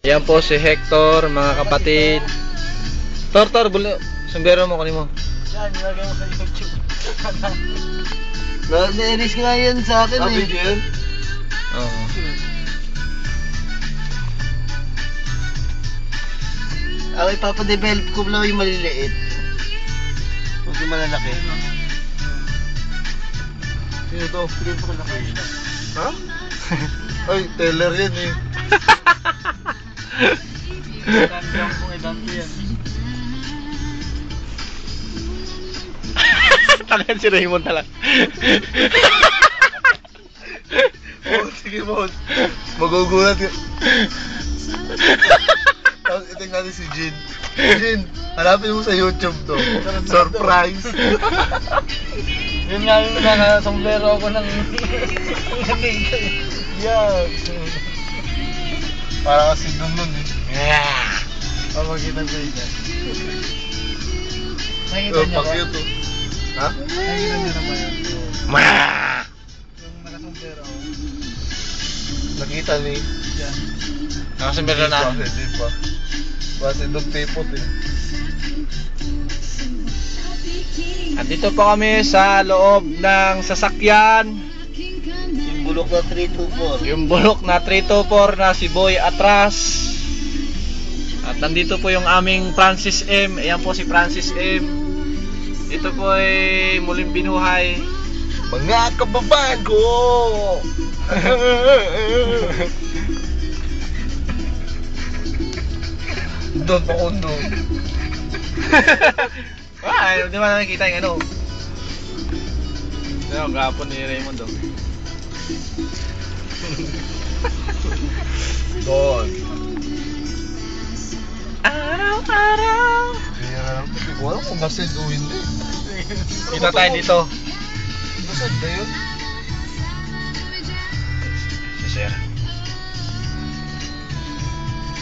Yan po si Hector, mga kapatid. Tor, sumbero mo, kunin mo. Yan, nilagay mo sa YouTube. Na-release nga yan sa akin eh. Video yan? Oo. Ako ipapadevelop ko lang yung maliliit. Huwag yung malalaki. Sino to? Sino to kalaki? Ha? Ay, teller yan eh. Dandang kung idante yan. Tangan si Raymond talaga. Oh, sige boss. Magugulat yun. Tapos itignan natin si Jin. Jin, hanapin mo sa YouTube to. Surprise. Yun nga yung naka-sombrero ako ng yeah. Para kasi dun eh. Yeah. Makikita ko yun yan. Nakikita niyo ba? Pag-cute to. Ha? Nakikita niyo naman yun. Yung naka-sombrero ako. Nakita ni. Yan. Nakasumbero na. Hindi pa. Kasi doon tipot eh. Andito po kami sa loob ng sasakyan. Yung bulok na 324. Yung bulok na 324 na si Boy atras. At nandito po yung aming Francis M. Ayan po si Francis M. Ito po ay muling binuhay. Mga kababago! Doon pa kundo. Ay, di ba nakikita yung ano? Ano, gapon ni Raymond oh. Doon. Araw-araw. Kaya lang, hindi ko alam kung masend o hindi. Kita tayo dito. Masend na yun? Si Sir.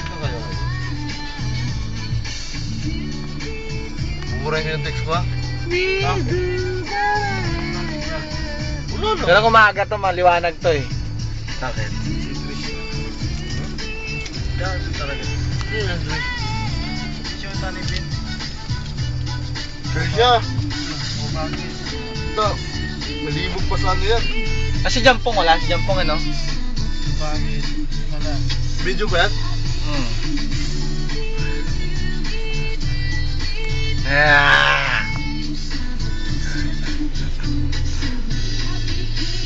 Ano kaya ngayon? Bumurahin ko yung text ko ha? Wala na. Pero kung maaga to, maliwanag to eh. Bakit? Gas talaga. Kaya ito, malibog pa sa ano yan. Kasi jampong wala, si jampong ano? Video ba yan? Ah.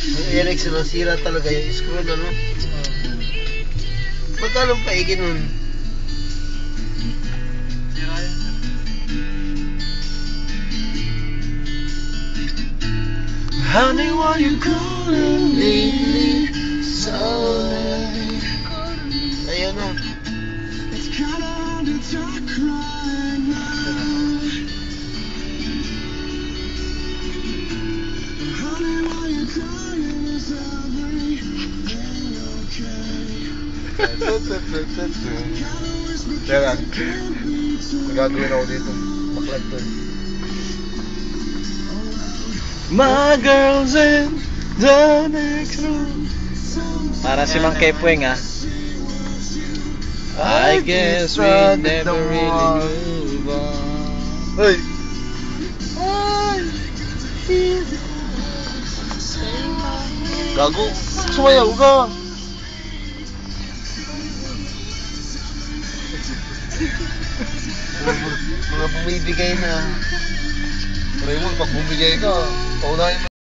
Ang Eric, sinasira talaga yung screw na no? Magkano paigin nun? Honey, what you calling Lately, so ayun na. It's kinda hard to talk right now. Honey, what you calling is everything okay? Kaya lang, magagawin ako dito. Baklat to eh. My girl's in the next room. Para si Mang Kepweng ah. I guess we never really move on. Hey! Gago! Sumayaw ka! Mga bumibigay na. Raymond, pag bumigay ka, paunahin mo.